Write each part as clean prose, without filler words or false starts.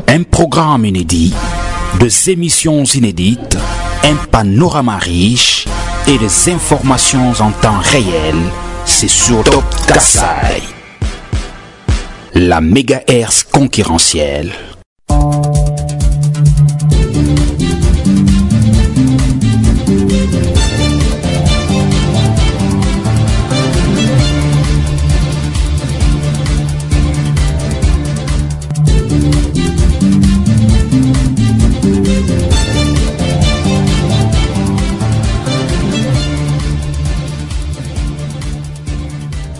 Un programme inédit, des émissions inédites, un panorama riche et des informations en temps réel, c'est sur Top Kasai, la mégahertz concurrentielle.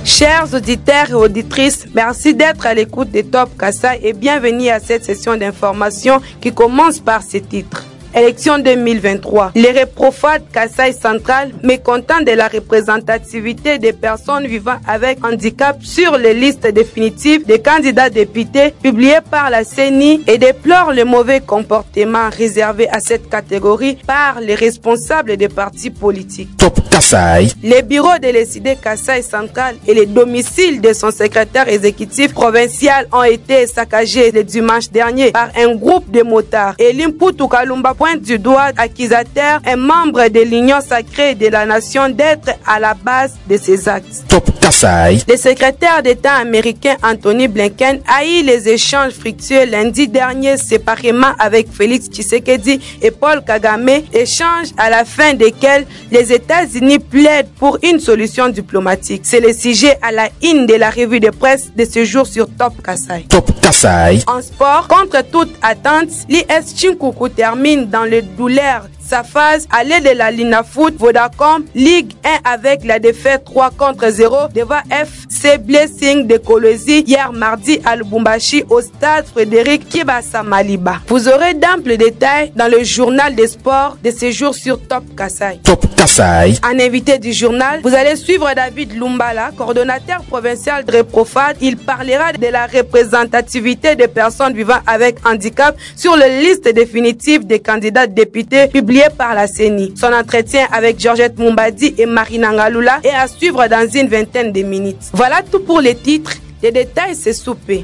Chers auditeurs et auditrices, merci d'être à l'écoute de Top Kasai et bienvenue à cette session d'information qui commence par ce titre. Élection 2023. Les Reprofades Kasai Central, mécontents de la représentativité des personnes vivant avec handicap sur les listes définitives des candidats députés publiées par la CENI et déplorent le mauvais comportement réservé à cette catégorie par les responsables des partis politiques. Top Kasai. Les bureaux de l'ECD Kasai Central et les domiciles de son secrétaire exécutif provincial ont été saccagés le dimanche dernier par un groupe de motards. Et Limputu Kalumba pointe du doigt accusateur un membre de l'Union sacrée de la nation d'être à la base de ces actes. Top Kasai. Le secrétaire d'État américain Anthony Blinken a eu les échanges fructueux lundi dernier séparément avec Félix Tshisekedi et Paul Kagame, échanges à la fin desquels les États-Unis plaident pour une solution diplomatique. C'est le sujet à la une de la revue de presse de ce jour sur Top Kasai. Top Kasai. En sport, contre toute attente, l'IS Chinkuku termine dans le douleur sa phase à l'aide de la Linafoot Vodacom Ligue 1 avec la défaite 3-0 devant FC Blessing de Kolwezi hier mardi à Lubumbashi au stade Frédéric Kibasa Maliba. Vous aurez d'amples détails dans le journal des sports de ce jour sur Top Kasai. Top Kasai. En invité du journal, vous allez suivre David Lumbala, coordonnateur provincial de Reprofade. Il parlera de la représentativité des personnes vivant avec handicap sur la liste définitive des candidats députés publiée par la CENI. Son entretien avec Georgette Mumbadi et Marina Ngalula est à suivre dans une vingtaine de minutes. Voilà tout pour les titres. Les détails, c'est soupé.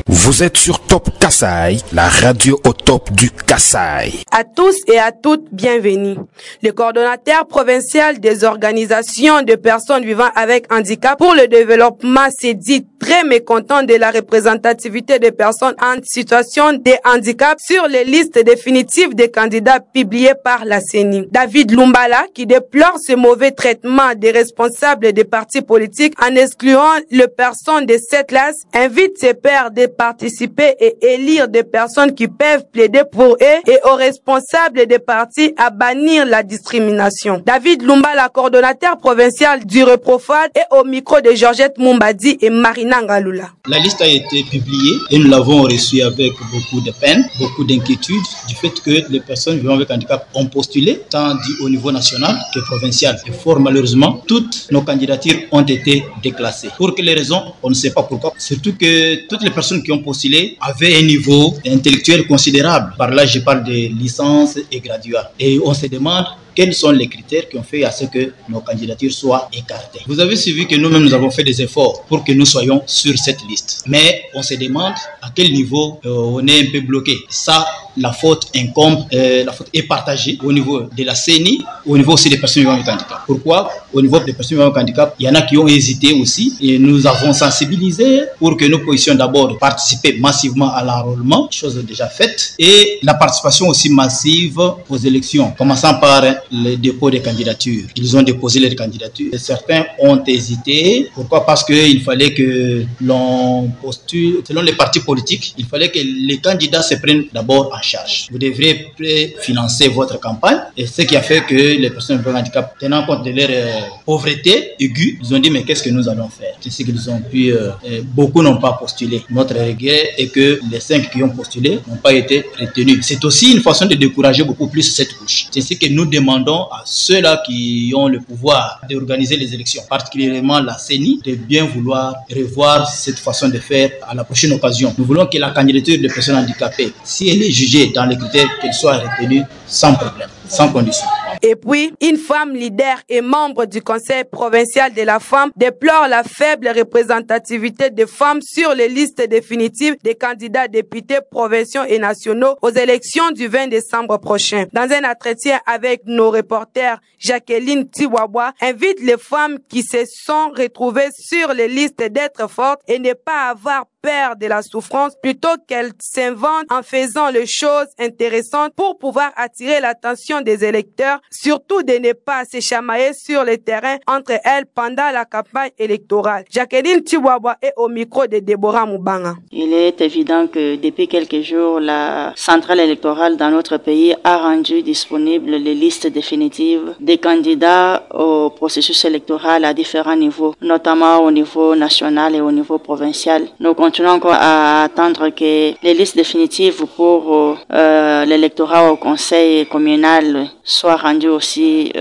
Vous êtes sur Top Kasai, la radio au top du Kasai. À tous et à toutes, bienvenue. Le coordonnateur provincial des organisations de personnes vivant avec handicap pour le développement s'est dit très mécontent de la représentativité des personnes en situation de handicap sur les listes définitives des candidats publiées par la CENI. David Lumbala, qui déplore ce mauvais traitement des responsables des partis politiques en excluant les personnes de cette classe, invite ses pairs de participer et élire des personnes qui peuvent plaider pour eux et aux responsables des partis à bannir la discrimination. David Lumbala, coordonnateur provincial du Reprofade, est au micro de Georgette Mumbadi et Marina Ngalula. La liste a été publiée et nous l'avons reçue avec beaucoup de peine, beaucoup d'inquiétude du fait que les personnes vivant avec handicap ont postulé, tant au niveau national que provincial. Et fort malheureusement, toutes nos candidatures ont été déclassées. Pour quelles raisons, on ne sait pas pourquoi. Surtout que toutes les personnes qui ont postulé avaient un niveau intellectuel considérable. Par là, je parle de licence et graduat. Et on se demande quels sont les critères qui ont fait à ce que nos candidatures soient écartées. Vous avez suivi que nous-mêmes, nous avons fait des efforts pour que nous soyons sur cette liste. Mais on se demande à quel niveau on est un peu bloqué. Ça, la faute incombe, la faute est partagée au niveau de la CENI, au niveau aussi des personnes vivant avec handicap. Pourquoi? Au niveau des personnes vivant avec handicap, il y en a qui ont hésité aussi et nous avons sensibilisé pour que nous puissions d'abord participer massivement à l'enrôlement, chose déjà faite, et la participation aussi massive aux élections, commençant par le dépôt des candidatures. Ils ont déposé leurs candidatures. Et certains ont hésité. Pourquoi? Parce qu'il fallait que l'on postule, selon les partis politiques, il fallait que les candidats se prennent d'abord en charge. Vous devrez financer votre campagne. Et ce qui a fait que les personnes avec handicap, tenant compte de leur pauvreté aiguë, ils ont dit mais qu'est-ce que nous allons faire? C'est ce qu'ils ont pu. Beaucoup n'ont pas postulé. Notre regret est que les 5 qui ont postulé n'ont pas été retenus. C'est aussi une façon de décourager beaucoup plus cette couche. C'est ce que nous demandons à ceux-là qui ont le pouvoir d'organiser les élections, particulièrement la CENI, de bien vouloir revoir cette façon de faire à la prochaine occasion. Nous voulons que la candidature des personnes handicapées, si elle est jugée jugée dans les critères, qu'elle soit retenue sans problème, sans condition. Et puis, une femme leader et membre du Conseil provincial de la femme déplore la faible représentativité des femmes sur les listes définitives des candidats députés provinciaux et nationaux aux élections du 20 décembre prochain. Dans un entretien avec nos reporters, Jacqueline Tiwabwa invite les femmes qui se sont retrouvées sur les listes d'être fortes et ne pas avoir peur de la souffrance plutôt qu'elles s'inventent en faisant les choses intéressantes pour pouvoir attirer l'attention des électeurs, surtout de ne pas se chamailler sur le terrain entre elles pendant la campagne électorale. Jacqueline Tiwabwa est au micro de Deborah Mubanga. Il est évident que depuis quelques jours, la centrale électorale dans notre pays a rendu disponibles les listes définitives des candidats au processus électoral à différents niveaux, notamment au niveau national et au niveau provincial. Nous continuons encore à attendre que les listes définitives pour l'électorat au conseil communal soient rendues aussi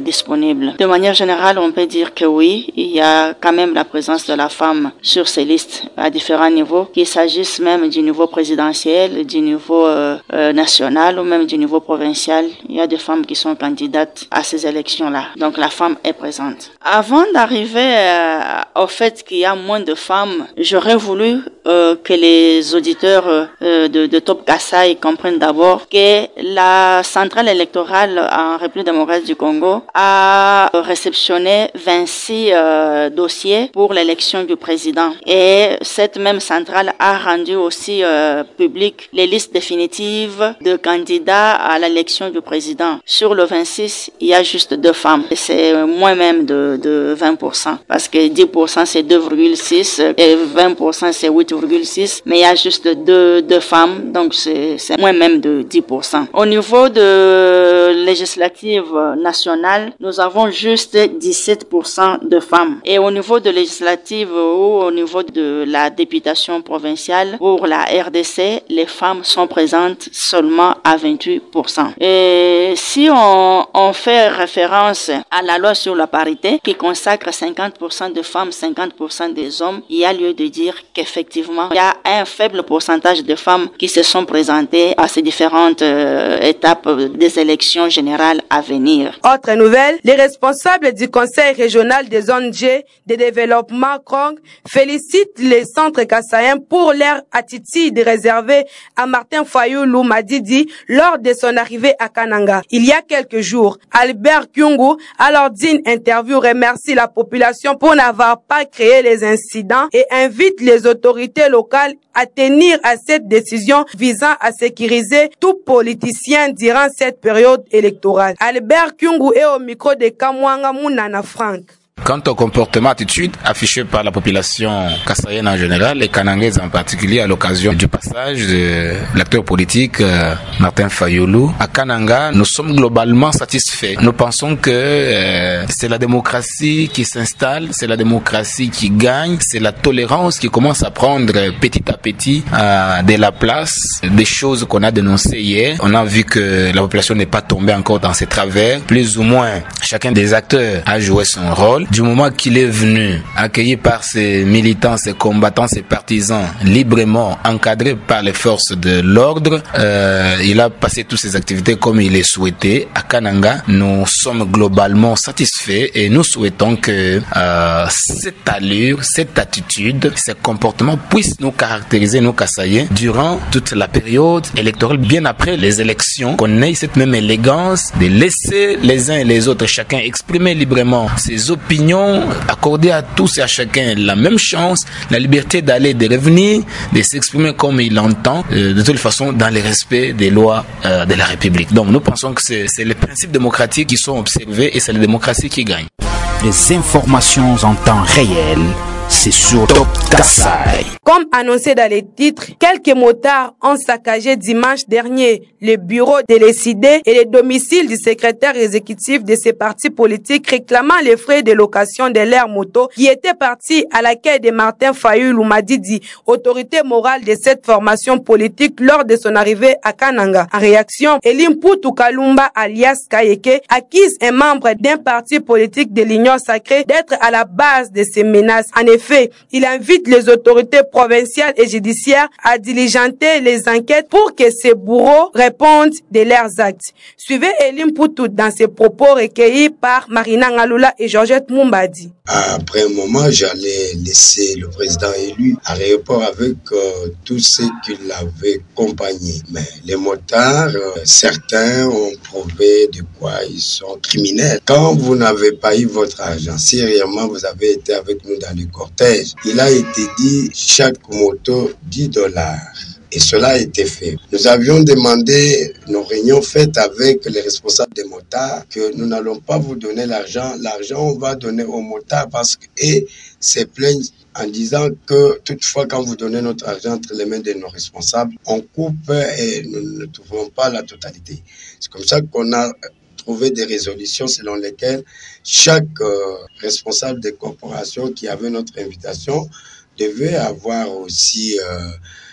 disponibles. De manière générale, on peut dire que oui, il y a quand même la présence de la femme sur ces listes à différents niveaux, qu'il s'agisse même du niveau présidentiel, du niveau national ou même du niveau provincial. Il y a des femmes qui sont candidates à ces élections-là. Donc la femme est présente. Avant d'arriver au fait qu'il y a moins de femmes, j'aurais voulu que les auditeurs de Top Kasai comprennent d'abord que la centrale électorale en République démocratique du Congo a réceptionné 26 dossiers pour l'élection du président. Et cette même centrale a rendu aussi public les listes définitives de candidats à l'élection du président. Sur le 26, il y a juste 2 femmes. C'est moins même de 20%. Parce que 10% c'est 2,6 et 20% c'est 8,6. Mais il y a juste deux femmes. Donc c'est moins même de 10%. Au niveau de législative nationale, nous avons juste 17% de femmes. Et au niveau de législative ou au niveau de la députation provinciale, pour la RDC, les femmes sont présentes seulement à 28%. Et si on fait référence à la loi sur la parité qui consacre 50% de femmes, 50% des hommes, il y a lieu de dire qu'effectivement, il y a un faible pourcentage de femmes qui se sont présentées à ces différentes étapes des élections générales à venir. Autre nouvelle, les responsables du Conseil régional des zones G de développement Krong félicitent les centres kassaïens pour leur attitude réservée à Martin Fayulu Madidi lors de son arrivée à Kananga. Il y a quelques jours, Albert Kyungu, à lors d'une interview, remercie la population pour n'avoir pas créé les incidents et invite les autorités locales à tenir à cette décision visant à sécuriser tout politicien durant cette période électorale. Albert Kyungu est au micro de Kamwanga Munana Frank. Quant au comportement attitude affiché par la population kassaïenne en général et kanangaise en particulier à l'occasion du passage de l'acteur politique Martin Fayulu à Kananga, nous sommes globalement satisfaits. Nous pensons que c'est la démocratie qui s'installe, c'est la démocratie qui gagne, c'est la tolérance qui commence à prendre petit à petit de la place. Des choses qu'on a dénoncées hier, on a vu que la population n'est pas tombée encore dans ses travers. Plus ou moins, chacun des acteurs a joué son rôle. Du moment qu'il est venu, accueilli par ses militants, ses combattants, ses partisans, librement encadré par les forces de l'ordre, il a passé toutes ses activités comme il est souhaité. À Kananga, nous sommes globalement satisfaits et nous souhaitons que cette allure, cette attitude, ces comportements puissent nous caractériser, nous Kassaïens, durant toute la période électorale, bien après les élections, qu'on ait cette même élégance de laisser les uns et les autres, chacun exprimer librement ses opinions, accorder à tous et à chacun la même chance, la liberté d'aller et de revenir, de s'exprimer comme il entend, de toute façon dans le respect des lois de la République. Donc nous pensons que c'est les principes démocratiques qui sont observés et c'est la démocratie qui gagne. Les informations en temps réel, c'est sur Top Kasai. Comme annoncé dans les titres, quelques motards ont saccagé dimanche dernier le bureau de l'ECD et le domicile du secrétaire exécutif de ces partis politiques réclamant les frais de location de leur moto qui était parti à l'accueil de Martin Fayulu Madidi, autorité morale de cette formation politique lors de son arrivée à Kananga. En réaction, Elim Poutou Kalumba alias Kayeke accuse un membre d'un parti politique de l'Union sacrée d'être à la base de ces menaces. En effet, il invite les autorités provincial et judiciaire a diligenté les enquêtes pour que ces bourreaux répondent de leurs actes. Suivez Elim Poutou dans ses propos recueillis par Marina Ngaloula et Georgette Mumbadi. Après un moment, j'allais laisser le président élu à l'aéroport avec tous ceux qui l'avaient accompagné. Mais les motards, certains ont prouvé de quoi ils sont criminels. Quand vous n'avez pas eu votre argent, si réellement vous avez été avec nous dans le cortège, il a été dit chaque moto $10. Et cela a été fait. Nous avions demandé nos réunions faites avec les responsables des motards que nous n'allons pas vous donner l'argent. L'argent, on va donner aux motards parce qu'ils se plaignent en disant que toutefois, quand vous donnez notre argent entre les mains de nos responsables, on coupe et nous ne trouvons pas la totalité. C'est comme ça qu'on a trouvé des résolutions selon lesquelles chaque responsable des corporations qui avait notre invitation devait avoir aussi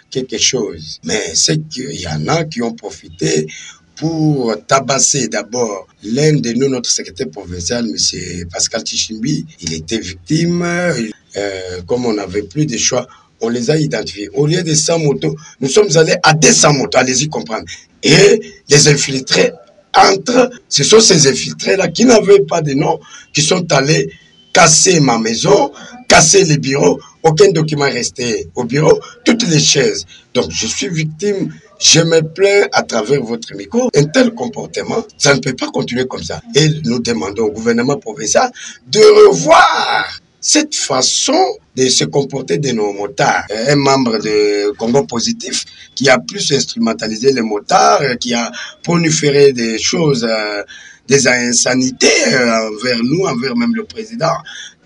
quelque chose. Mais c'est qu'il y en a qui ont profité pour tabasser d'abord l'un de nous, notre secrétaire provincial, M. Pascal Tichimbi. Il était victime. Comme on n'avait plus de choix, on les a identifiés. Au lieu de 100 motos, nous sommes allés à 200 motos, allez-y comprendre. Et les infiltrés ce sont ces infiltrés-là qui n'avaient pas de nom, qui sont allés casser ma maison, casser les bureaux, aucun document resté au bureau, toutes les chaises. Donc je suis victime, je me plains à travers votre micro. Un tel comportement, ça ne peut pas continuer comme ça. Et nous demandons au gouvernement provincial de revoir cette façon de se comporter de nos motards. Un membre de Congo Positif qui a plus instrumentalisé les motards, qui a proliféré des choses, des insanités envers nous, envers même le président.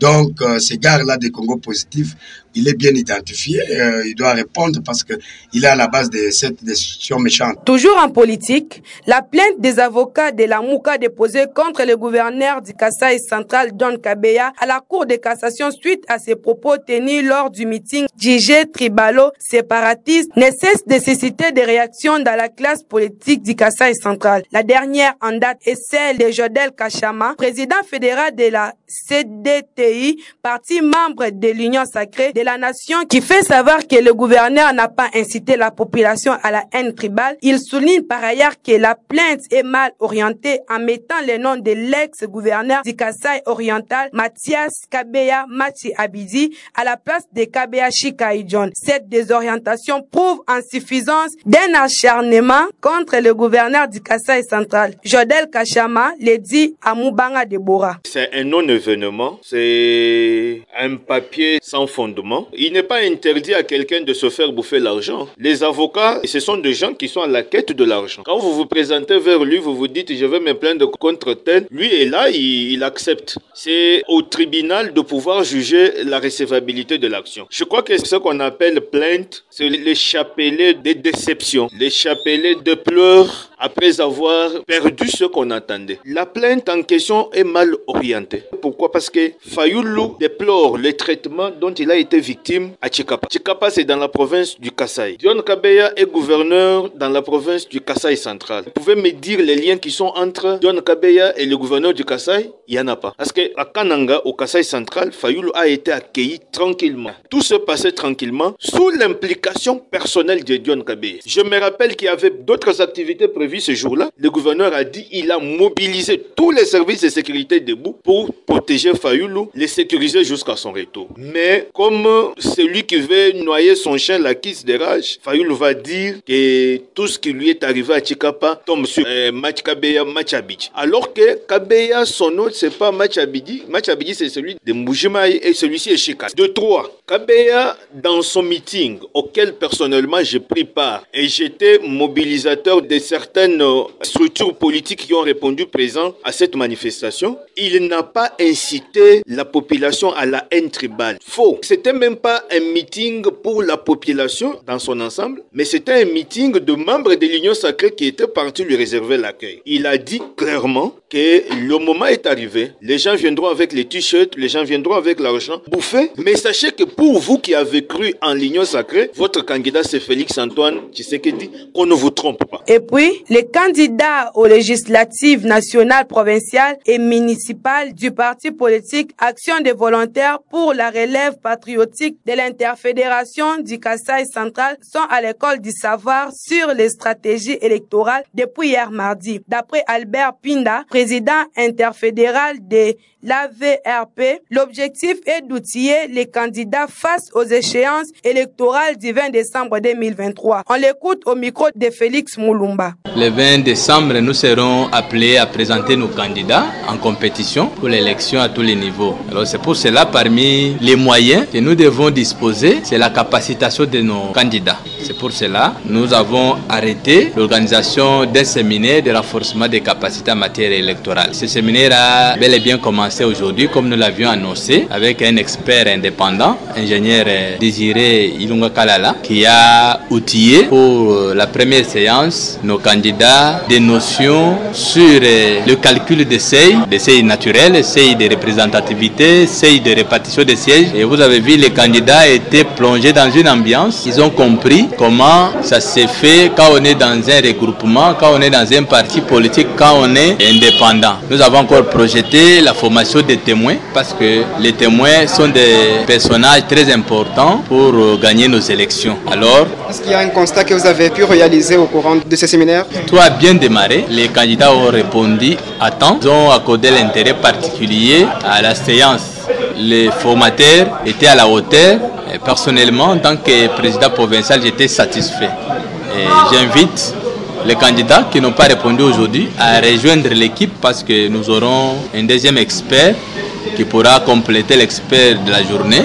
Donc, ce gars-là de Congo Positif, il est bien identifié, il doit répondre parce qu'il est à la base de cette décision méchante. Toujours en politique, la plainte des avocats de la Mouka déposée contre le gouverneur du Kasaï central, John Kabeya, à la Cour de cassation suite à ses propos tenus lors du meeting Djigé Tribalo séparatiste, ne cesse de susciter des réactions dans la classe politique du Kasaï central. La dernière en date est celle de Jodel Kachama, président fédéral de la CDTI, parti membre de l'Union sacrée de la nation, qui fait savoir que le gouverneur n'a pas incité la population à la haine tribale. Il souligne par ailleurs que la plainte est mal orientée en mettant le nom de l'ex-gouverneur du Kasaï oriental, Mathias Kabeya Machi Abidi, à la place de Kabeya Chikaïdjon. Cette désorientation prouve insuffisance d'un acharnement contre le gouverneur du Kasaï central. Jodel Kachama le dit à Moubanga Deborah. C'est un non-événement, c'est un papier sans fondement. Il n'est pas interdit à quelqu'un de se faire bouffer l'argent. Les avocats, ce sont des gens qui sont à la quête de l'argent. Quand vous vous présentez vers lui, vous vous dites je vais me plaindre contre tel. Lui est là, il accepte. C'est au tribunal de pouvoir juger la recevabilité de l'action. Je crois que ce qu'on appelle plainte, c'est les chapelets de déception, les chapelets de pleurs après avoir perdu ce qu'on attendait. La plainte en question est mal orientée. Pourquoi? Parce que Fayulu déplore le traitement dont il a été victime à Chikapa. Chikapa, c'est dans la province du Kasaï. John Kabeya est gouverneur dans la province du Kasaï central. Vous pouvez me dire les liens qui sont entre John Kabeya et le gouverneur du Kasaï? Il n'y en a pas. Parce qu'à Kananga, au Kasaï central, Fayulu a été accueilli tranquillement. Tout se passait tranquillement sous l'implication personnelle de John Kabeya. Je me rappelle qu'il y avait d'autres activités prévues ce jour-là. Le gouverneur a dit qu'il a mobilisé tous les services de sécurité debout pour protéger Fayulu, les sécuriser jusqu'à son retour. Mais comme celui qui veut noyer son chien la quisse de rage, Fayulu va dire que tout ce qui lui est arrivé à Chikapa tombe sur Mach Kabeya, Mach Abidji. Alors que Kabeya, son nom, c'est pas Mach Abidji. Mach Abidji, c'est celui de Mbujimaï et celui-ci est Chika. De 3. Kabeya, dans son meeting, auquel personnellement j'ai pris part et j'étais mobilisateur de certaines structures politiques qui ont répondu présent à cette manifestation, il n'a pas incité la population à la haine tribale. Faux. C'était même pas un meeting pour la population dans son ensemble, mais c'était un meeting de membres de l'Union sacrée qui étaient partis lui réserver l'accueil. Il a dit clairement que le moment est arrivé, les gens viendront avec les t-shirts, les gens viendront avec l'argent bouffer, mais sachez que pour vous qui avez cru en l'Union sacrée, votre candidat c'est Félix Antoine Tshisekedi, qu'on ne vous trompe pas. Et puis, les candidats aux législatives nationales, provinciales et municipales du parti politique Action des volontaires pour la relève patriotique de l'interfédération du Kasaï central sont à l'école du savoir sur les stratégies électorales depuis hier mardi. D'après Albert Pinda, président interfédéral de l'AVRP, l'objectif est d'outiller les candidats face aux échéances électorales du 20 décembre 2023. On l'écoute au micro de Félix Moulumba. Le 20 décembre, nous serons appelés à présenter nos candidats en compétition pour l'élection à tous les niveaux. Alors c'est pour cela, parmi les moyens que nous devons disposer, c'est la capacitation de nos candidats. C'est pour cela nous avons arrêté l'organisation d'un séminaire de renforcement des capacités en matière électorale. Ce séminaire a bel et bien commencé aujourd'hui, comme nous l'avions annoncé, avec un expert indépendant, ingénieur Désiré Ilunga Kalala, qui a outillé pour la première séance nos candidats des notions sur le calcul des seuils naturels, seuils de représentativité, seuils de répartition des sièges. Et vous avez vu, les candidats étaient plongés dans une ambiance. Ils ont compris comment ça se fait quand on est dans un regroupement, quand on est dans un parti politique, quand on est indépendant. Nous avons encore projeté la formation des témoins parce que les témoins sont des personnages très importants pour gagner nos élections. Alors, est-ce qu'il y a un constat que vous avez pu réaliser au courant de ce séminaire? Tout a bien démarré. Les candidats ont répondu à temps. Ils ont accordé l'intérêt particulier à la séance. Les formateurs étaient à la hauteur. Et personnellement, en tant que président provincial, j'étais satisfait. Et j'invite les candidats qui n'ont pas répondu aujourd'hui à rejoindre l'équipe parce que nous aurons un deuxième expert qui pourra compléter l'expert de la journée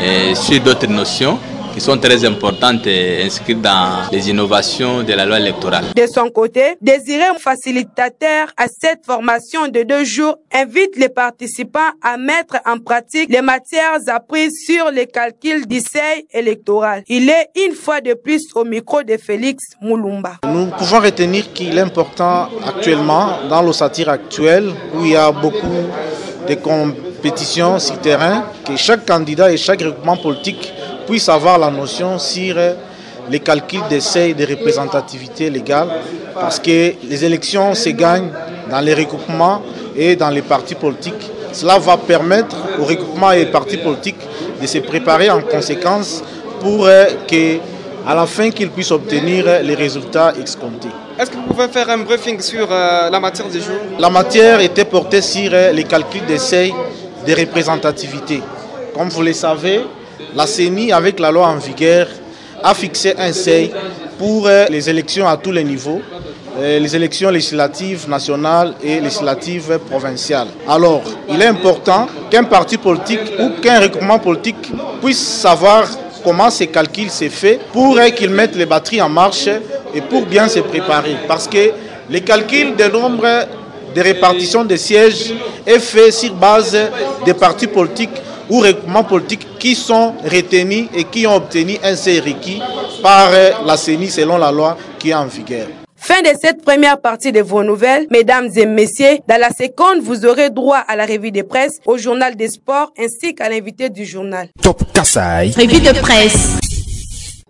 et sur d'autres notions qui sont très importantes et inscrites dans les innovations de la loi électorale. De son côté, Désiré, facilitateur à cette formation de 2 jours, invite les participants à mettre en pratique les matières apprises sur les calculs du seuil électoral. Il est une fois de plus au micro de Félix Moulumba. Nous pouvons retenir qu'il est important actuellement, dans l'ossature actuelle, où il y a beaucoup de compétitions sur terrain, que chaque candidat et chaque regroupement politique puisse avoir la notion sur les calculs des seuils de représentativité légale, parce que les élections se gagnent dans les regroupements et dans les partis politiques. Cela va permettre aux regroupements et aux partis politiques de se préparer en conséquence pour qu'à la fin qu'ils puissent obtenir les résultats escomptés. Est-ce que vous pouvez faire un briefing sur la matière du jour? La matière était portée sur les calculs des seuils de représentativité. Comme vous le savez, la CENI, avec la loi en vigueur, a fixé un seuil pour les élections à tous les niveaux, les élections législatives nationales et législatives provinciales. Alors, il est important qu'un parti politique ou qu'un regroupement politique puisse savoir comment ces calculs se font pour qu'ils mettent les batteries en marche et pour bien se préparer. Parce que les calculs des nombres de répartition des sièges est fait sur base des partis politiques ou regroupements politiques qui sont retenus et qui ont obtenu un seuil requis par la CENI selon la loi qui est en vigueur. Fin de cette première partie de vos nouvelles. Mesdames et messieurs, dans la seconde, vous aurez droit à la revue de presse, au journal des sports ainsi qu'à l'invité du journal. Top Kasaï. Revue de presse.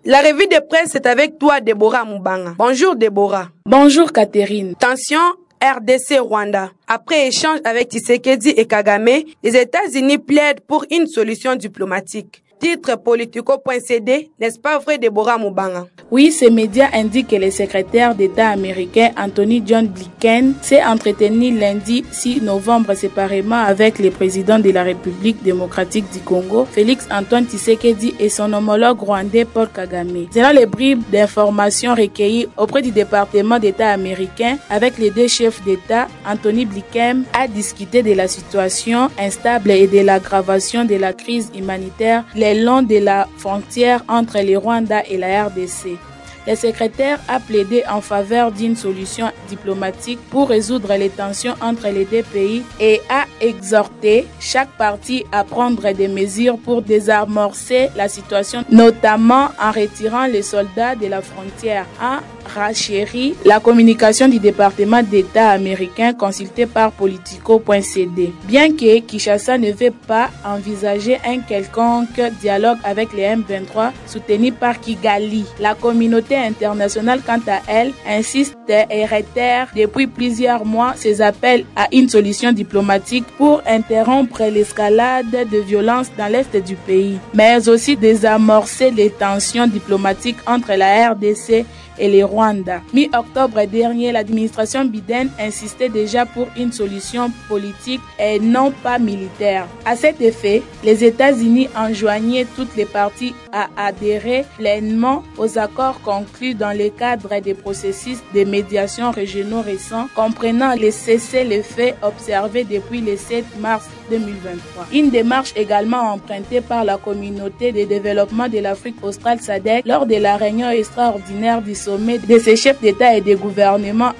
La revue de presse est avec toi, Déborah Moubanga. Bonjour Déborah. Bonjour Catherine. Tension RDC-Rwanda. Après échange avec Tshisekedi et Kagame, les États-Unis plaident pour une solution diplomatique. Titre Politico.cd, n'est-ce pas vrai Déborah Moubanga? Oui, ces médias indiquent que le secrétaire d'État américain Anthony John Blinken s'est entretenu lundi 6 novembre séparément avec le président de la République démocratique du Congo, Félix Antoine Tshisekedi, et son homologue rwandais Paul Kagame. Selon les bribes d'informations recueillies auprès du département d'État américain, avec les 2 chefs d'État, Anthony Blinken a discuté de la situation instable et de l'aggravation de la crise humanitaire le long de la frontière entre le Rwanda et la RDC. Le secrétaire a plaidé en faveur d'une solution diplomatique pour résoudre les tensions entre les 2 pays et a exhorté chaque partie à prendre des mesures pour désamorcer la situation, notamment en retirant les soldats de la frontière, en Racheri, la communication du département d'État américain consulté par Politico.cd. Bien que Kinshasa ne veut pas envisager un quelconque dialogue avec les M23 soutenus par Kigali, la communauté internationale, quant à elle, insiste et réitère depuis plusieurs mois ses appels à une solution diplomatique pour interrompre l'escalade de violence dans l'est du pays, mais aussi désamorcer les tensions diplomatiques entre la RDC et le Rwanda. Mi-octobre dernier, l'administration Biden insistait déjà pour une solution politique et non pas militaire. À cet effet, les États-Unis enjoignaient toutes les parties à adhérer pleinement aux accords conclus dans le cadre des processus de médiation régionaux récents, comprenant les cessez-le-feu observés depuis le 7 mars 2023. Une démarche également empruntée par la communauté de développement de l'Afrique australe SADC lors de la réunion extraordinaire du sommet de ses chefs d'État et de gouvernement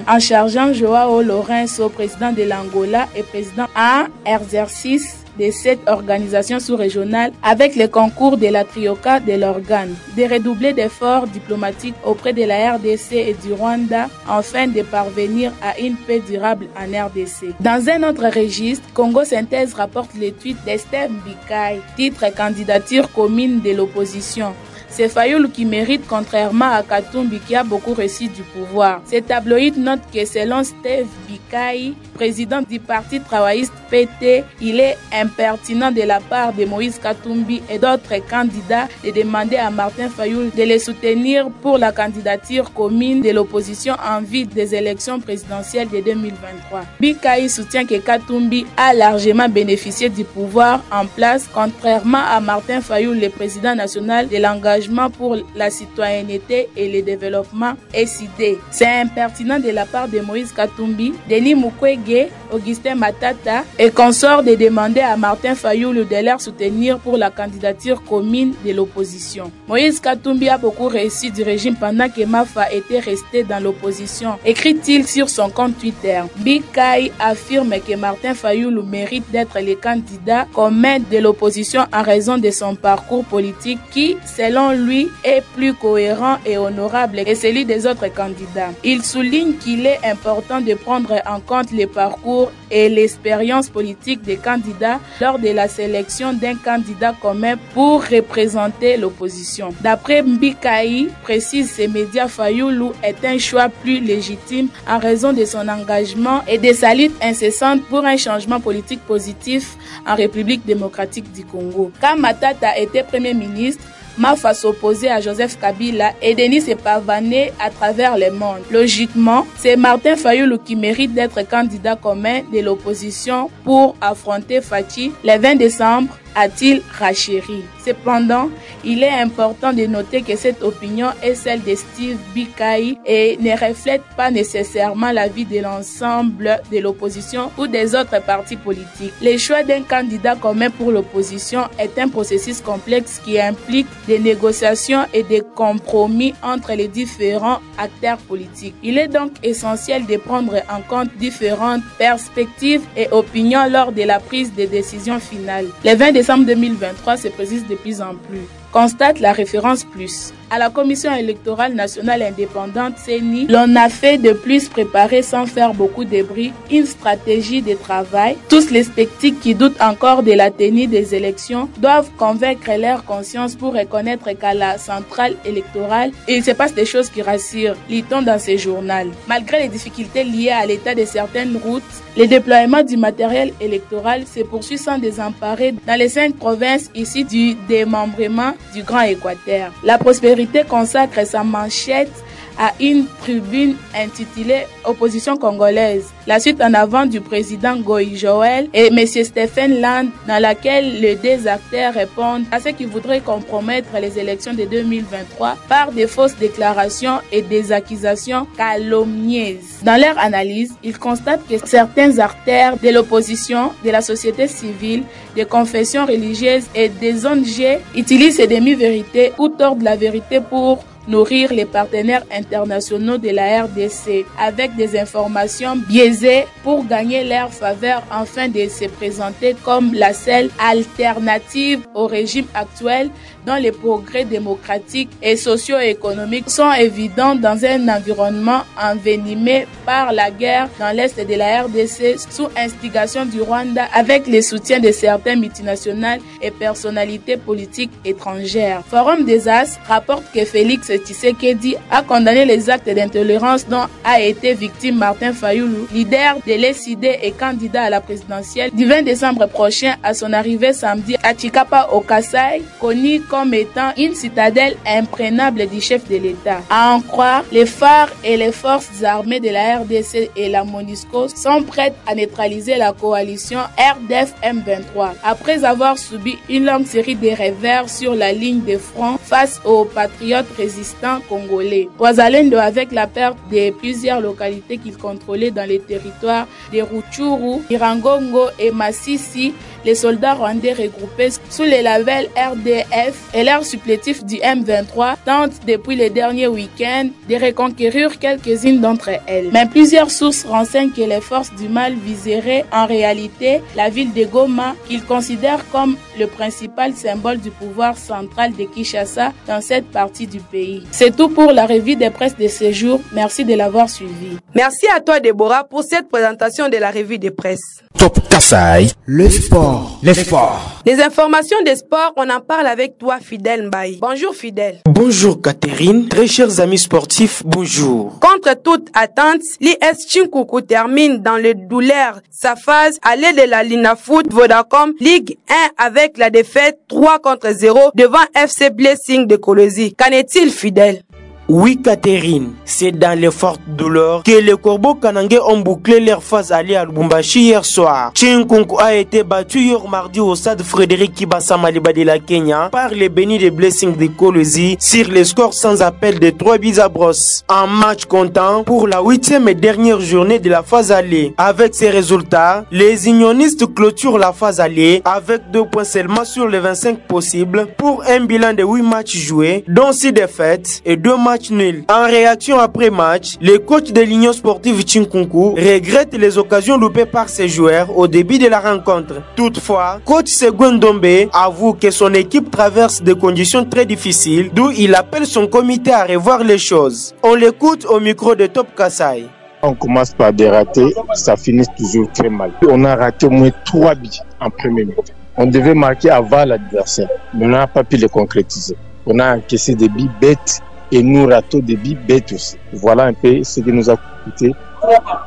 en chargeant Joao Lourenço, président de l'Angola et président en exercice de cette organisation sous-régionale avec le concours de la Trioca de l'organe, de redoubler d'efforts diplomatiques auprès de la RDC et du Rwanda afin de parvenir à une paix durable en RDC. Dans un autre registre, Congo Synthèse rapporte le tweet d'Esther Mbikai, titre candidature commune de l'opposition. C'est Fayoulou qui mérite, contrairement à Katumbi qui a beaucoup reçu du pouvoir. Ce tabloïd note que selon Steve Bikai, président du parti travailliste PT, il est impertinent de la part de Moïse Katumbi et d'autres candidats de demander à Martin Fayoulou de les soutenir pour la candidature commune de l'opposition en vue des élections présidentielles de 2023. Bikai soutient que Katumbi a largement bénéficié du pouvoir en place, contrairement à Martin Fayoulou, le président national de l'engagement pour la citoyenneté et le développement SID. C'est impertinent de la part de Moïse Katumbi, Denis Mukwege, Augustin Matata et consorts de demander à Martin Fayoulou de les soutenir pour la candidature commune de l'opposition. Moïse Katumbi a beaucoup réussi du régime pendant que Mafa était resté dans l'opposition, écrit-il sur son compte Twitter. Bikai affirme que Martin Fayoulou mérite d'être le candidat commun de l'opposition en raison de son parcours politique qui, selon lui, est plus cohérent et honorable que celui des autres candidats. Il souligne qu'il est important de prendre en compte les parcours et l'expérience politique des candidats lors de la sélection d'un candidat commun pour représenter l'opposition. D'après Mbikai, précise ces médias, Fayoulou est un choix plus légitime en raison de son engagement et de sa lutte incessante pour un changement politique positif en République démocratique du Congo. Quand Matata était Premier ministre, Mafa s'opposait à Joseph Kabila et Denis s'est pavané à travers le monde. Logiquement, c'est Martin Fayoulou qui mérite d'être candidat commun de l'opposition pour affronter Fachi le 20 décembre, a-t-il Racheri. Cependant, il est important de noter que cette opinion est celle de Steve Bikai et ne reflète pas nécessairement l'avis de l'ensemble de l'opposition ou des autres partis politiques. Le choix d'un candidat commun pour l'opposition est un processus complexe qui implique des négociations et des compromis entre les différents acteurs politiques. Il est donc essentiel de prendre en compte différentes perspectives et opinions lors de la prise de décision finale. Le 20 décembre 2023 se précise de plus en plus. Constate la référence plus. À la Commission électorale nationale indépendante CENI, l'on a fait de plus préparer sans faire beaucoup de bruit une stratégie de travail. Tous les sceptiques qui doutent encore de la tenue des élections doivent convaincre leur conscience pour reconnaître qu'à la centrale électorale, il se passe des choses qui rassurent, lit-on dans ce journal. Malgré les difficultés liées à l'état de certaines routes, le déploiement du matériel électoral se poursuit sans désemparer dans les 5 provinces issues du démembrement du Grand Équateur. La Prospérité consacre sa manchette à une tribune intitulée Opposition congolaise, la suite en avant du président Goï Joël et M. Stephen Land, dans laquelle les deux acteurs répondent à ceux qui voudraient compromettre les élections de 2023 par des fausses déclarations et des accusations calomnieuses. Dans leur analyse, ils constatent que certains acteurs de l'opposition, de la société civile, des confessions religieuses et des ONG utilisent ces demi-vérités ou tordent la vérité pour nourrir les partenaires internationaux de la RDC avec des informations biaisées pour gagner leur faveur afin de se présenter comme la seule alternative au régime actuel dont les progrès démocratiques et socio-économiques sont évidents dans un environnement envenimé par la guerre dans l'est de la RDC sous instigation du Rwanda avec le soutien de certains multinationales et personnalités politiques étrangères. Forum des As rapporte que Félix Tshisekedi a condamné les actes d'intolérance dont a été victime Martin Fayulu, leader de l'SID et candidat à la présidentielle du 20 décembre prochain à son arrivée samedi à Chikapa au Kasaï, connu comme étant une citadelle imprégnable du chef de l'État. À en croire, les phares et les forces armées de la RDC et la MONUSCO sont prêtes à neutraliser la coalition RDF-M23 après avoir subi une longue série de revers sur la ligne de front face aux patriotes résistants congolais. Ouazalendo, avec la perte de plusieurs localités qu'ils contrôlaient dans les territoires de Rutshuru, Irangongo et Masisi, les soldats rwandais regroupés sous le label RDF et leur supplétif du M23 tentent depuis le dernier week-end de reconquérir quelques-unes d'entre elles. Mais plusieurs sources renseignent que les forces du mal viseraient en réalité la ville de Goma, qu'ils considèrent comme le principal symbole du pouvoir central de Kinshasa dans cette partie du pays. C'est tout pour la revue de presse de ce jour. Merci de l'avoir suivi. Merci à toi Déborah pour cette présentation de la revue de presse. Top Kasaï, le sport, les sports. Les informations des sports, on en parle avec toi Fidèle Mbaye. Bonjour Fidèle. Bonjour Catherine, très chers amis sportifs, bonjour. Contre toute attente, l'IS Chinkuku termine dans le douleur sa phase à l'aide de la Linafoot Vodacom Ligue 1 avec la défaite 3-0 devant FC Blessing de Kolwezi. Qu'en est-il Fidèle? Oui Catherine, c'est dans les fortes douleurs que les Corbeaux Kanangais ont bouclé leur phase aller à Lubumbashi hier soir. Chinkunku a été battu hier mardi au stade Frédéric Kibasa Maliba de la Kenya par les bénis de Blessing de Kolwezi sur les scores sans appel de 3 buts à brosse. Un match comptant pour la 8e et dernière journée de la phase aller. Avec ces résultats, les unionistes clôturent la phase aller avec 2 points seulement sur les 25 possibles pour un bilan de 8 matchs joués, dont 6 défaites et 2 matchs nul. En réaction après match, le coach de l'Union sportive Chinkunku regrette les occasions loupées par ses joueurs au début de la rencontre. Toutefois, coach Seguin Dombe avoue que son équipe traverse des conditions très difficiles, d'où il appelle son comité à revoir les choses. On l'écoute au micro de Top Kasaï. On commence par des ratés, ça finit toujours très mal. On a raté au moins 3 buts en première minute. On devait marquer avant l'adversaire, mais on n'a pas pu les concrétiser. On a encaissé des buts bêtes et nous ratons des buts bêtes aussi. Voilà un peu ce qui nous a coûté.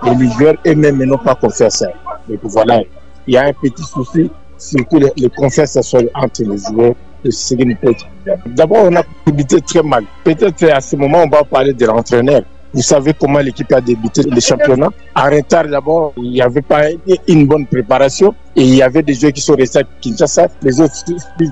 Et les joueurs eux-mêmes n'ont pas confiance. Donc voilà, il y a un petit souci, surtout les confiances entre les joueurs. Ce qui nous peut être. D'abord, on a débuté très mal. Peut-être à ce moment, on va parler de l'entraîneur. Vous savez comment l'équipe a débuté le championnat. En retard, d'abord, il n'y avait pas une bonne préparation. Et il y avait des joueurs qui sont restés à Kinshasa. Les autres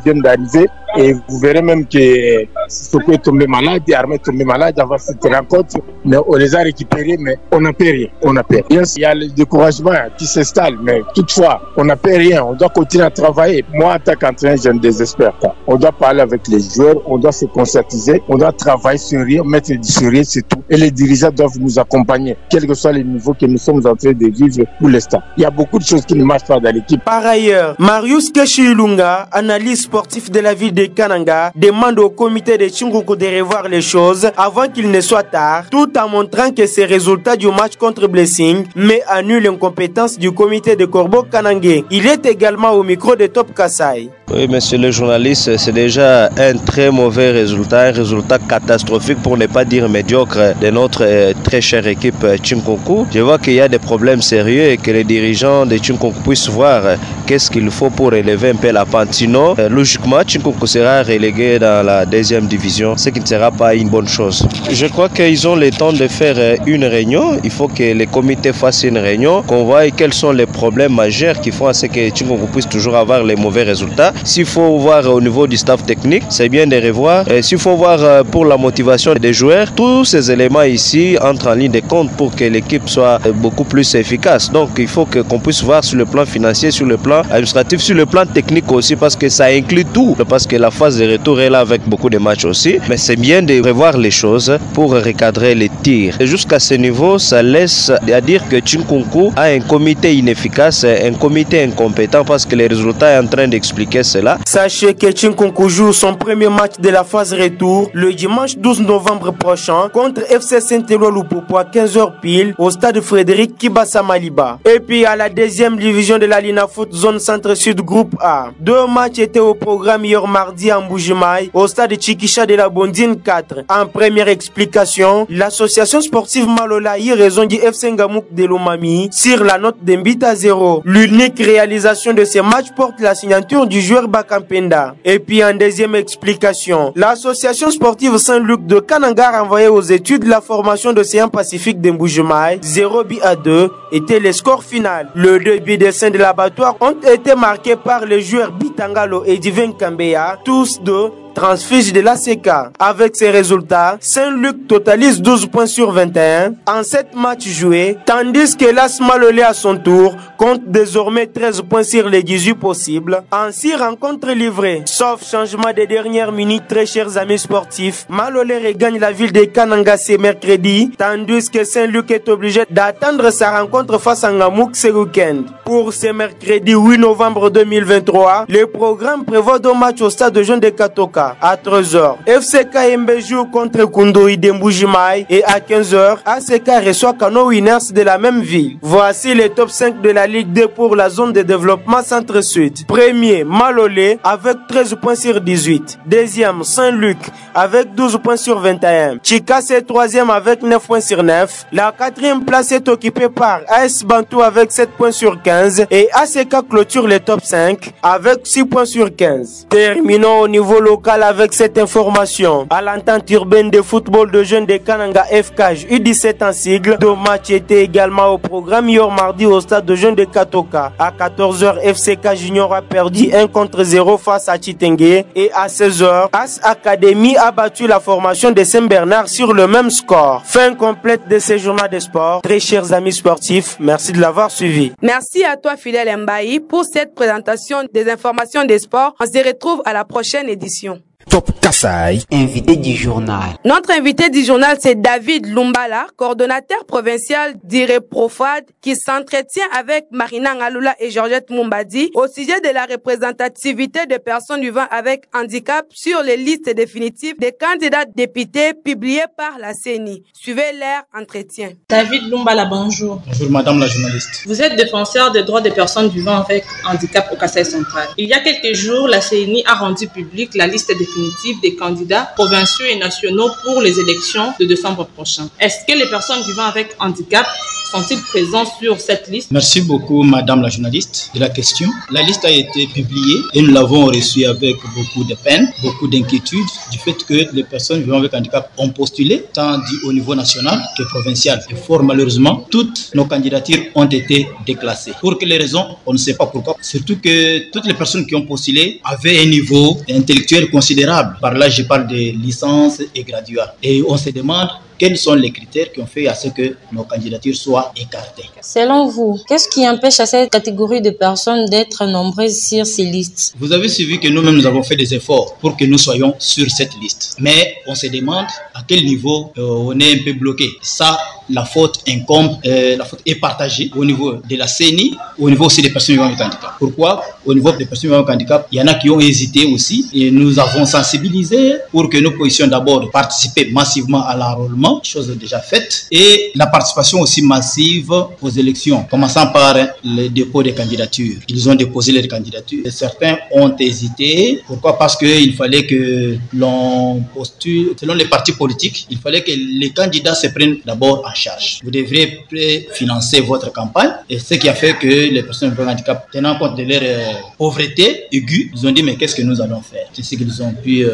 viennent d'arriver. Et vous verrez même que Sissoko est tombé malade, Armé est tombé malade avant cette rencontre. Mais on les a récupérés, mais on n'a pas rien. On n'a pas rien. Il y a le découragement qui s'installe, mais toutefois, on n'a pas rien. On doit continuer à travailler. Moi, en tant qu'entraîneur, je ne désespère pas. On doit parler avec les joueurs, on doit se conscientiser, on doit travailler sur rien, mettre du sérieux, c'est tout. Et les dirigeants doivent nous accompagner, quel que soit le niveau que nous sommes en train de vivre pour l'instant. Il y a beaucoup de choses qui ne marchent pas dans l'équipe. Par ailleurs, Marius Keshilunga, analyste sportif de la ville de Kananga, demande au comité de Chinkuku de revoir les choses avant qu'il ne soit tard, tout en montrant que ces résultats du match contre Blessing mais annule l'incompétence du comité de Corbeaux Kanangais. Il est également au micro de Top Kasaï. Oui, monsieur le journaliste, c'est déjà un très mauvais résultat, un résultat catastrophique pour ne pas dire médiocre de notre très chère équipe Chinkuku. Je vois qu'il y a des problèmes sérieux et que les dirigeants de Chinkuku puissent voir qu'est-ce qu'il faut pour élever un peu la pente. Sinon, logiquement, Chinkuku sera relégué dans la 2e division, ce qui ne sera pas une bonne chose. Je crois qu'ils ont le temps de faire une réunion. Il faut que les comités fassent une réunion, qu'on voie quels sont les problèmes majeurs qui font à ce que Chinkuku puisse toujours avoir les mauvais résultats. s'il faut voir au niveau du staff technique, c'est bien de revoir. S'il faut voir pour la motivation des joueurs, tous ces éléments ici entrent en ligne de compte pour que l'équipe soit beaucoup plus efficace. Donc il faut qu'on puisse voir sur le plan financier, sur le plan administratif, sur le plan technique aussi, parce que ça inclut tout. Parce que la phase de retour est là avec beaucoup de matchs aussi. Mais c'est bien de revoir les choses pour recadrer les tirs. Et jusqu'à ce niveau, ça laisse à dire que Chinkunku a un comité inefficace, un comité incompétent, parce que les résultats est en train d'expliquer cela. Sachez que Chinkunku joue son premier match de la phase retour le dimanche 12 novembre prochain contre FC Saint-Éloi Lupopo à 15h pile au stade Frédéric Kibasa Maliba. Et puis à la deuxième division de la Lina Foot zone centre-sud groupe A. 2 matchs étaient au programme hier mardi à Mbujimaï au stade Chikisha de la Bondine 4. En première explication, l'association sportive Malola y raison du FC Ngamouk de Lomami sur la note d'un but à 0. L'unique réalisation de ces matchs porte la signature du joueur Bakampenda. Et puis en deuxième explication, l'association sportive Saint-Luc de Kananga a envoyé aux études la formation de l'Océan Pacifique de Mbujimaï. 0 but à 2 était le score final. Les 2 buts des Saints de l'abattoir ont été marqués par les joueurs Bitangalo et Divin Kambeya, tous deux transfuge de l'ACK. Avec ces résultats, Saint-Luc totalise 12 points sur 21 en 7 matchs joués, tandis que l'AS Malolé à son tour compte désormais 13 points sur les 18 possibles en 6 rencontres livrées. Sauf changement des dernières minutes, très chers amis sportifs, Malolé regagne la ville de Kananga ce mercredi, tandis que Saint-Luc est obligé d'attendre sa rencontre face à Ngamouk ce week-end. Pour ce mercredi 8 novembre 2023, le programme prévoit 2 matchs au stade de jeunes de Katoka. À 13h, FC KMB joue contre Kundoi de Mbujimaï et à 15h, ACK reçoit Kano Winners de la même ville. Voici les top 5 de la Ligue 2 pour la zone de développement centre-sud. Premier, Malolé avec 13 points sur 18. Deuxième, Saint-Luc avec 12 points sur 21. Chikase est troisième avec 9 points sur 9. La quatrième place est occupée par AS Bantou avec 7 points sur 15 et ACK clôture les top 5 avec 6 points sur 15. Terminons au niveau local avec cette information. À l'entente urbaine de football de jeunes de Kananga FK U17 en sigle, 2 matchs étaient également au programme hier mardi au stade de jeunes de Katoka. À 14h, FCK Junior a perdu 1 contre 0 face à Chitenge et à 16h, AS Academy a battu la formation de Saint-Bernard sur le même score. Fin complète de ce journal de sport. Très chers amis sportifs, merci de l'avoir suivi. Merci à toi Fidèle Mbaï pour cette présentation des informations des sports. On se retrouve à la prochaine édition. Top Kassai, invité du journal. Notre invité du journal, c'est David Lumbala, coordonnateur provincial d'Ireprofad, qui s'entretient avec Marina Ngaloula et Georgette Mumbadi au sujet de la représentativité des personnes vivant avec handicap sur les listes définitives des candidats députés publiées par la CENI. Suivez leur entretien. David Lumbala, bonjour. Bonjour madame la journaliste. Vous êtes défenseur des droits des personnes vivant avec handicap au Kassai central. Il y a quelques jours, la CENI a rendu publique la liste définitive des candidats provinciaux et nationaux pour les élections de décembre prochain. Est-ce que les personnes vivant avec handicap sont-ils présents sur cette liste? Merci beaucoup madame la journaliste de la question. La liste a été publiée et nous l'avons reçue avec beaucoup de peine, beaucoup d'inquiétude du fait que les personnes vivant avec handicap ont postulé tant au niveau national que provincial. Et fort malheureusement, toutes nos candidatures ont été déclassées. Pour quelles raisons? On ne sait pas pourquoi. Surtout que toutes les personnes qui ont postulé avaient un niveau intellectuel considérable. Par là, je parle de licence et graduat. Et on se demande quels sont les critères qui ont fait à ce que nos candidatures soient écartées. Selon vous, qu'est-ce qui empêche à cette catégorie de personnes d'être nombreuses sur ces listes? Vous avez suivi que nous-mêmes nous avons fait des efforts pour que nous soyons sur cette liste. Mais on se demande à quel niveau on est un peu bloqué. Ça, la faute incombe, la faute est partagée au niveau de la CENI, au niveau aussi des personnes vivant avec handicap. Pourquoi? Au niveau des personnes vivant avec handicap, il y en a qui ont hésité aussi et nous avons sensibilisé pour que nous puissions d'abord participer massivement à l'enrôlement, chose déjà faite, et la participation aussi massive aux élections, commençant par le dépôt des candidatures. Ils ont déposé leurs candidatures. Et certains ont hésité. Pourquoi? Parce qu'il fallait que l'on postule, selon les partis politiques, il fallait que les candidats se prennent d'abord en charge. Vous devrez préfinancer votre campagne. Et ce qui a fait que les personnes avec handicap, tenant compte de leur pauvreté aiguë, ils ont dit mais qu'est-ce que nous allons faire? C'est ce qu'ils ont pu.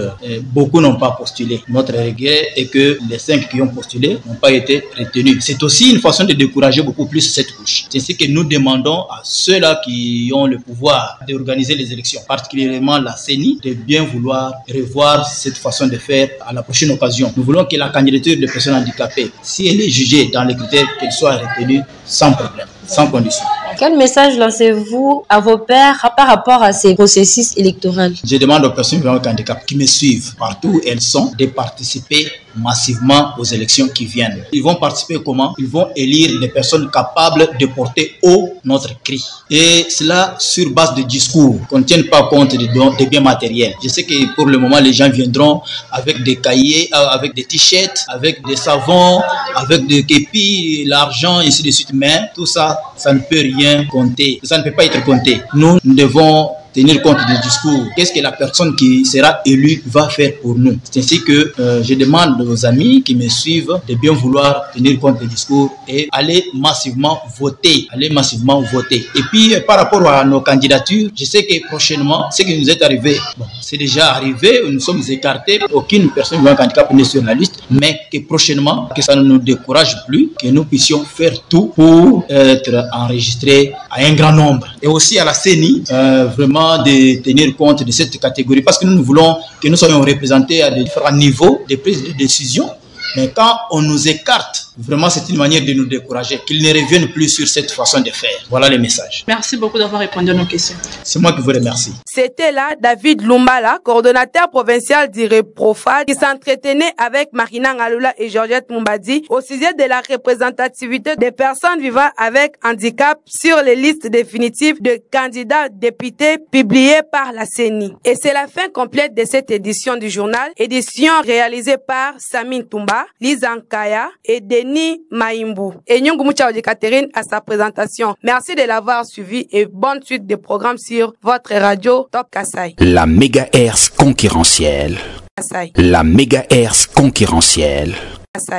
Beaucoup n'ont pas postulé. Notre regret est que les 5 qui ont postulé n'ont pas été retenus. C'est aussi une façon de décourager beaucoup plus cette couche. C'est ce que nous demandons à ceux-là qui ont le pouvoir d'organiser les élections, particulièrement la CENI, de bien vouloir revoir cette façon de faire à la prochaine occasion. Nous voulons que la candidature de personnes handicapées, si elle est jugée dans les critères, qu'elle soit retenue sans problème, sans condition. Quel message lancez-vous à vos pairs par rapport à ces processus électoraux? Je demande aux personnes vivant avec handicap qui me suivent partout où elles sont de participer massivement aux élections qui viennent. Ils vont participer comment? Ils vont élire des personnes capables de porter haut notre cri. Et cela sur base de discours qu'on ne tienne pas compte des biens matériels. Je sais que pour le moment, les gens viendront avec des cahiers, avec des t-shirts, avec des savons, avec des képis, l'argent, ainsi de suite. Mais tout ça, ça ne peut rien compter. Ça ne peut pas être compté. Nous devons tenir compte du discours. Qu'est-ce que la personne qui sera élue va faire pour nous? C'est ainsi que je demande aux amis qui me suivent de bien vouloir tenir compte du discours et aller massivement voter. Aller massivement voter. Et puis, par rapport à nos candidatures, je sais que prochainement, ce qui nous est arrivé, bon, c'est déjà arrivé, nous sommes écartés, aucune personne vivant avec handicap n'est sur la liste, mais que prochainement, que ça ne nous décourage plus, que nous puissions faire tout pour être enregistrés à un grand nombre. Et aussi à la CENI, vraiment, de tenir compte de cette catégorie parce que nous voulons que nous soyons représentés à différents niveaux de prise de décision. Mais quand on nous écarte, vraiment c'est une manière de nous décourager, qu'ils ne reviennent plus sur cette façon de faire. Voilà le message. Merci beaucoup d'avoir répondu à nos questions. C'est moi qui vous remercie. C'était là David Lumbala, coordonnateur provincial du REPROFA, qui s'entretenait avec Marina Ngaloula et Georgette Mumbadi au sujet de la représentativité des personnes vivant avec handicap sur les listes définitives de candidats députés publiées par la CENI. Et c'est la fin complète de cette édition du journal, édition réalisée par Samine Toumba, Lisa Nkaya et Denis Maïmbou. Et Nyungu Mouchaoudi Catherine à sa présentation. Merci de l'avoir suivi et bonne suite de programmes sur votre radio Top Kassai. La mégahertz concurrentielle. Kassai. La mégahertz concurrentielle. Kassai.